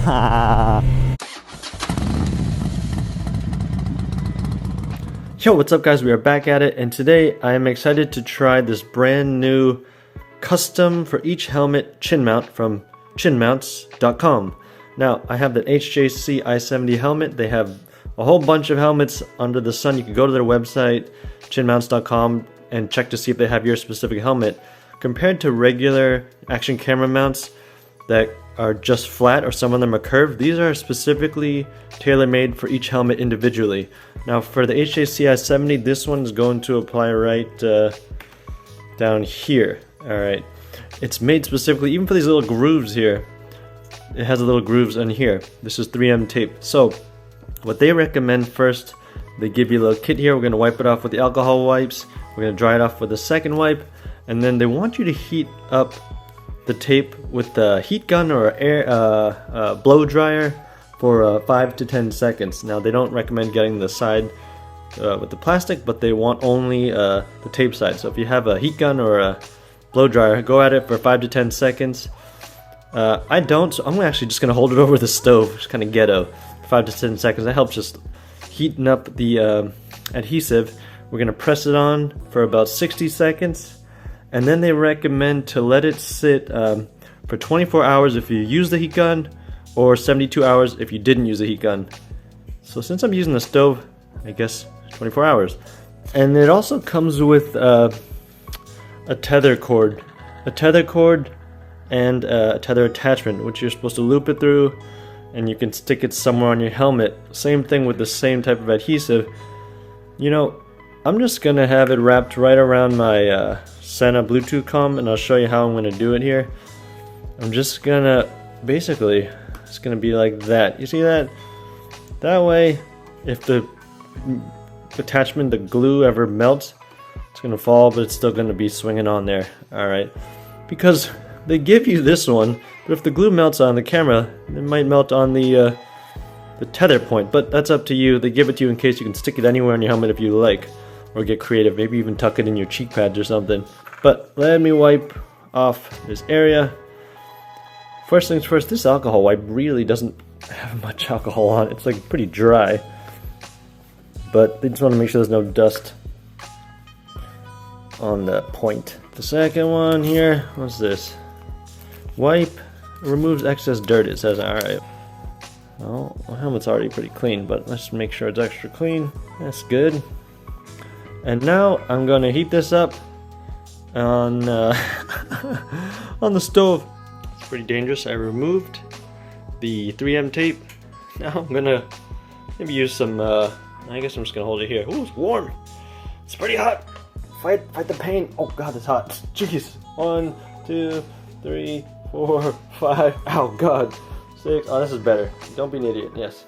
Yo, what's up guys? We are back at it, and today I am excited to try this brand new custom for each helmet chin mount from chinmounts.com. Now, I have the HJC i70 helmet. They have a whole bunch of helmets under the sun. You can go to their website, chinmounts.com, and check to see if they have your specific helmet. Compared to regular action camera mounts that are just flat, or some of them are curved, these are specifically tailor-made for each helmet individually. Now for the HJC i70, this one is going to apply right down here. Alright, it's made specifically even for these little grooves here. It has a little grooves in here. This is 3M tape. So what they recommend first, they give you a little kit here. We're going to wipe it off with the alcohol wipes. We're going to dry it off with a second wipe, and then they want you to heat up the tape with the heat gun or air blow dryer for 5 to 10 seconds. Now they don't recommend getting the side with the plastic, but they want only the tape side. So if you have a heat gun or a blow dryer, go at it for 5 to 10 seconds. I don't, so I'm actually just gonna hold it over the stove, just kind of ghetto, for 5 to 10 seconds. That helps just heating up the adhesive. We're gonna press it on for about 60 seconds. And then they recommend to let it sit for 24 hours if you use the heat gun, or 72 hours if you didn't use the heat gun. So since I'm using the stove, I guess 24 hours. And it also comes with a tether cord. A tether cord and a tether attachment, which you're supposed to loop it through, and you can stick it somewhere on your helmet. Same thing with the same type of adhesive. You know, I'm just gonna have it wrapped right around my Sena Bluetooth comm, and I'll show you how I'm going to do it here. I'm just gonna, basically, it's going to be like that. You see that? That way, if the attachment, the glue ever melts, it's going to fall, but it's still going to be swinging on there. Alright. Because they give you this one, but if the glue melts on the camera, it might melt on the tether point, but that's up to you. They give it to you in case you can stick it anywhere on your helmet if you like. Or get creative, maybe even tuck it in your cheek pads or something. But let me wipe off this area. First things first, this alcohol wipe really doesn't have much alcohol on it. It's like pretty dry. But they just want to make sure there's no dust on the point. The second one here, what's this? Wipe removes excess dirt, it says. Alright. Well, my helmet's already pretty clean, but let's make sure it's extra clean. That's good. And now I'm gonna heat this up on on the stove. It's pretty dangerous. I removed the 3M tape. Now I'm gonna maybe use some. I guess I'm just gonna hold it here. Ooh, it's warm. It's pretty hot. Fight the pain. Oh God, it's hot. Jeez. 1, 2, 3, 4, 5. Oh God. 6. Oh, this is better. Don't be an idiot. Yes.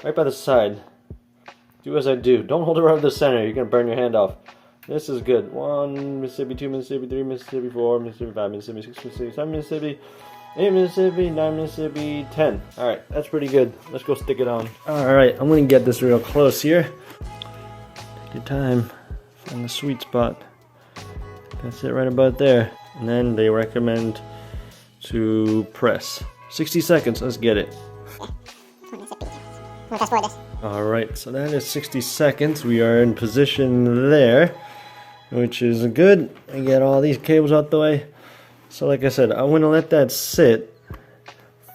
Right by the side. Do as I do. Don't hold it right over the center. You're going to burn your hand off. This is good. 1 Mississippi, 2 Mississippi, 3 Mississippi, 4 Mississippi, 5 Mississippi, 6 Mississippi, 7 Mississippi, 8 Mississippi, 9 Mississippi, 10. Alright, that's pretty good. Let's go stick it on. Alright, I'm going to get this real close here. Take your time. Find the sweet spot. That's it right about there. And then they recommend to press. 60 seconds. Let's get it. Alright, so that is 60 seconds. We are in position there, which is good. I get all these cables out the way. So like I said, I'm going to let that sit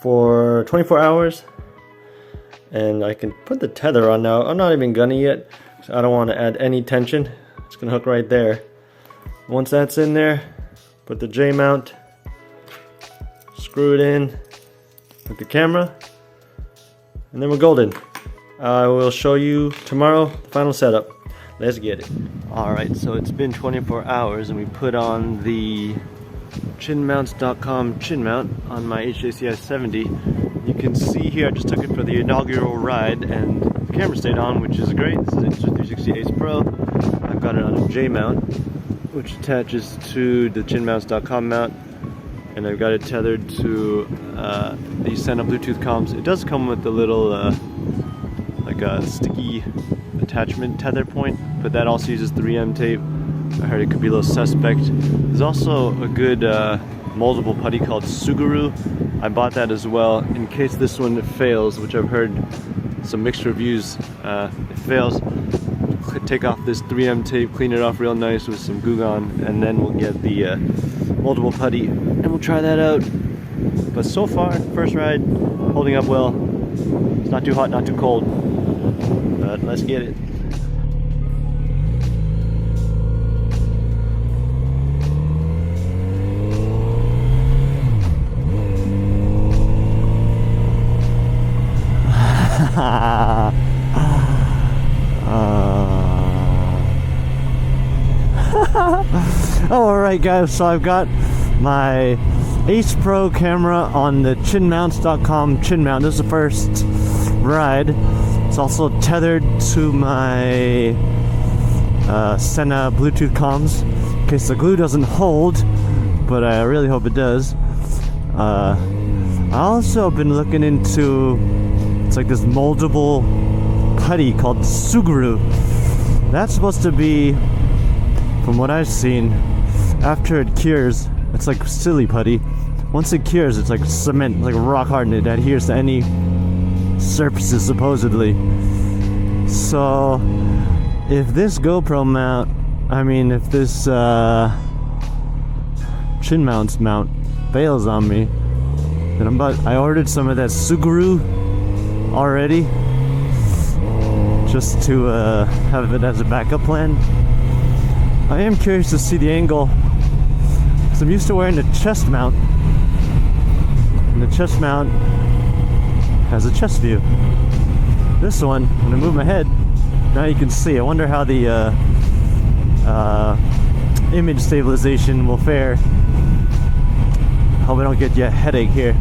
for 24 hours. And I can put the tether on now. I'm not even gonna yet, so I don't want to add any tension. It's going to hook right there. Once that's in there, put the J-mount, screw it in with the camera, and then we're golden. I will show you tomorrow the final setup. Let's get it. Alright, so it's been 24 hours and we put on the chinmounts.com chin mount on my HJC i70. You can see here I just took it for the inaugural ride and the camera stayed on, which is great. This is Insta 360 Ace Pro. I've got it on a J mount, which attaches to the chinmounts.com mount, and I've got it tethered to the Sena Bluetooth comms. It does come with a little like a sticky attachment tether point, but that also uses 3M tape. I heard it could be a little suspect. There's also a good moldable putty called Suguru. I bought that as well in case this one fails, which I've heard some mixed reviews. It fails, take off this 3M tape, clean it off real nice with some Goo Gone, and then we'll get the moldable putty and we'll try that out. But so far, first ride, holding up well. It's not too hot, not too cold, but let's get it. Alright guys, so I've got my Ace Pro camera on the chinmounts.com chin mount. This is the first ride. It's also tethered to my Senna Bluetooth comms in case the glue doesn't hold, but I really hope it does. I also have been looking into, it's like this moldable putty called Suguru. That's supposed to be, from what I've seen, after it cures, it's like silly putty. Once it cures, it's like cement, like rock hard, and it adheres to any surfaces supposedly. So if this GoPro mount, if this chin mount fails on me, then I ordered some of that Suguru already, just to have it as a backup plan. I am curious to see the angle, because I'm used to wearing the chest mount, and the chest mount has a chest view. This one, when I move my head, now you can see. I wonder how the image stabilization will fare. Hope I don't get you a headache here.